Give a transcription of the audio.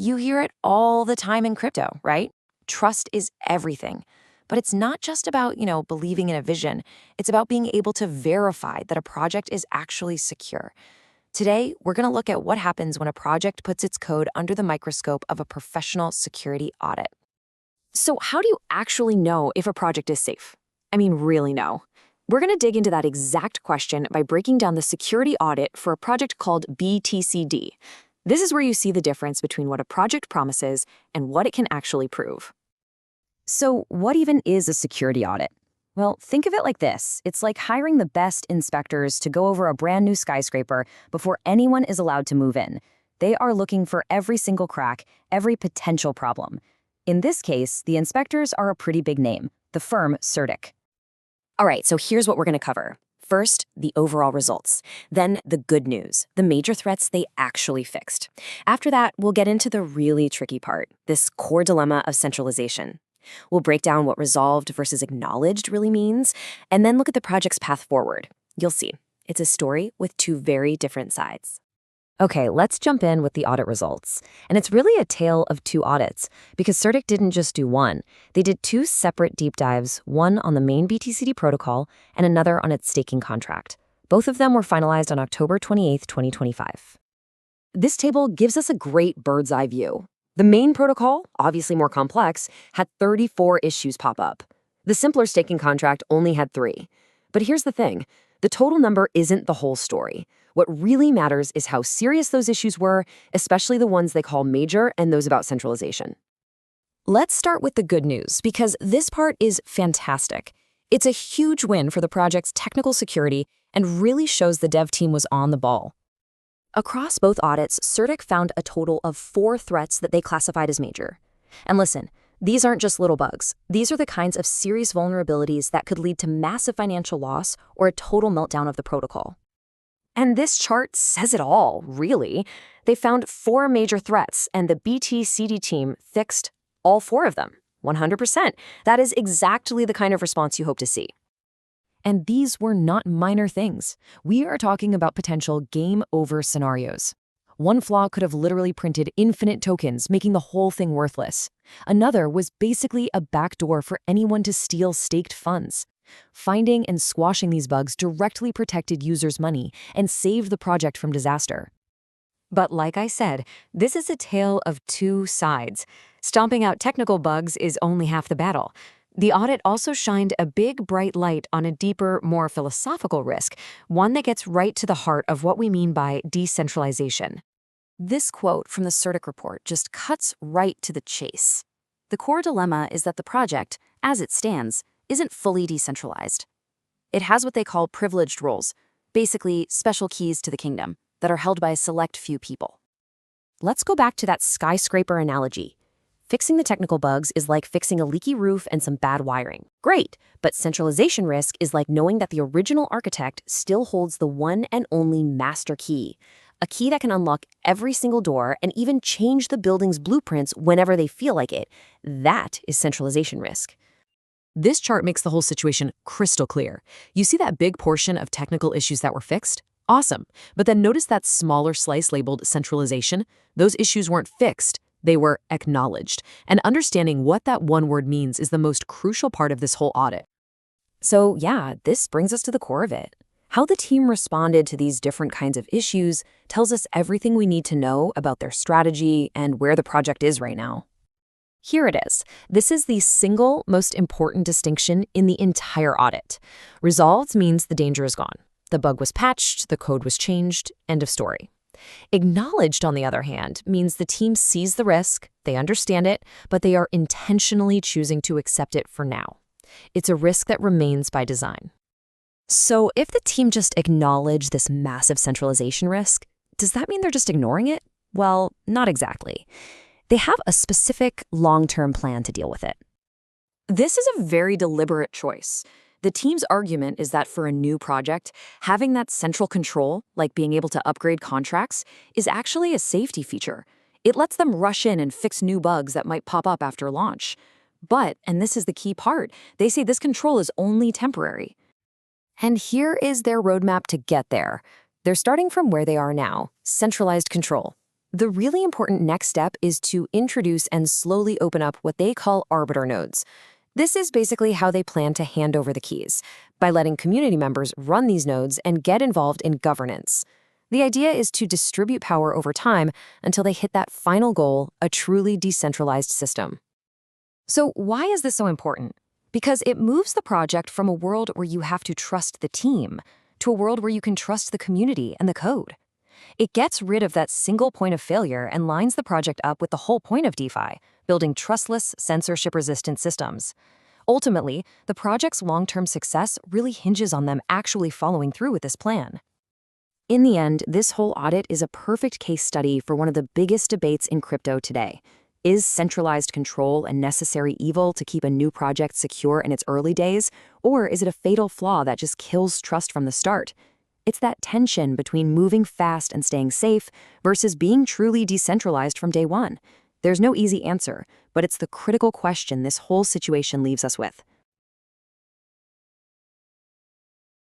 You hear it all the time in crypto, right? Trust is everything. But it's not just about, believing in a vision. It's about being able to verify that a project is actually secure. Today, we're going to look at what happens when a project puts its code under the microscope of a professional security audit. So how do you actually know if a project is safe? I mean, really know. We're going to dig into that exact question by breaking down the security audit for a project called BTCD. This is where you see the difference between what a project promises and what it can actually prove. So what even is a security audit? Well, think of it like this. It's like hiring the best inspectors to go over a brand new skyscraper before anyone is allowed to move in. They are looking for every single crack, every potential problem. In this case, the inspectors are a pretty big name, the firm Certic. All right, so here's what we're going to cover. First, the overall results. Then the good news, the major threats they actually fixed. After that, we'll get into the really tricky part, this core dilemma of centralization. We'll break down what resolved versus acknowledged really means, and then look at the project's path forward. You'll see, it's a story with two very different sides. Okay, let's jump in with the audit results. And it's really a tale of two audits, because Certic didn't just do one. They did two separate deep dives, one on the main BTCD protocol and another on its staking contract. Both of them were finalized on October 28, 2025. This table gives us a great bird's eye view. The main protocol, obviously more complex, had 34 issues pop up. The simpler staking contract only had 3. But here's the thing. The total number isn't the whole story. What really matters is how serious those issues were, especially the ones they call major and those about centralization. Let's start with the good news, because this part is fantastic. It's a huge win for the project's technical security and really shows the dev team was on the ball. Across both audits, Certic found a total of 4 threats that they classified as major. And listen, these aren't just little bugs. These are the kinds of serious vulnerabilities that could lead to massive financial loss or a total meltdown of the protocol. And this chart says it all, really. They found 4 major threats, and the BTCD team fixed all 4 of them, 100%. That is exactly the kind of response you hope to see. And these were not minor things. We are talking about potential game-over scenarios. One flaw could have literally printed infinite tokens, making the whole thing worthless. Another was basically a backdoor for anyone to steal staked funds. Finding and squashing these bugs directly protected users' money and saved the project from disaster. But like I said, this is a tale of two sides. Stomping out technical bugs is only half the battle. The audit also shined a big, bright light on a deeper, more philosophical risk, one that gets right to the heart of what we mean by decentralization. This quote from the Certic report just cuts right to the chase. The core dilemma is that the project, as it stands, isn't fully decentralized. It has what they call privileged roles, basically special keys to the kingdom, that are held by a select few people. Let's go back to that skyscraper analogy. Fixing the technical bugs is like fixing a leaky roof and some bad wiring. Great, but centralization risk is like knowing that the original architect still holds the one and only master key, a key that can unlock every single door and even change the building's blueprints whenever they feel like it. That is centralization risk. This chart makes the whole situation crystal clear. You see that big portion of technical issues that were fixed? Awesome. But then notice that smaller slice labeled centralization? Those issues weren't fixed. They were acknowledged. And understanding what that one word means is the most crucial part of this whole audit. So yeah, this brings us to the core of it. How the team responded to these different kinds of issues tells us everything we need to know about their strategy and where the project is right now. Here it is. This is the single most important distinction in the entire audit. Resolved means the danger is gone. The bug was patched, the code was changed, end of story. Acknowledged, on the other hand, means the team sees the risk, they understand it, but they are intentionally choosing to accept it for now. It's a risk that remains by design. So if the team just acknowledged this massive centralization risk, does that mean they're just ignoring it? Well, not exactly. They have a specific long-term plan to deal with it. This is a very deliberate choice. The team's argument is that for a new project, having that central control, like being able to upgrade contracts, is actually a safety feature. It lets them rush in and fix new bugs that might pop up after launch. But, and this is the key part, they say this control is only temporary. And here is their roadmap to get there. They're starting from where they are now, centralized control. The really important next step is to introduce and slowly open up what they call arbiter nodes. This is basically how they plan to hand over the keys, by letting community members run these nodes and get involved in governance. The idea is to distribute power over time until they hit that final goal, a truly decentralized system. So why is this so important? Because it moves the project from a world where you have to trust the team to a world where you can trust the community and the code. It gets rid of that single point of failure and lines the project up with the whole point of DeFi, building trustless, censorship-resistant systems. Ultimately, the project's long-term success really hinges on them actually following through with this plan. In the end, this whole audit is a perfect case study for one of the biggest debates in crypto today. Is centralized control a necessary evil to keep a new project secure in its early days, or is it a fatal flaw that just kills trust from the start? It's that tension between moving fast and staying safe versus being truly decentralized from day one. There's no easy answer, but it's the critical question this whole situation leaves us with.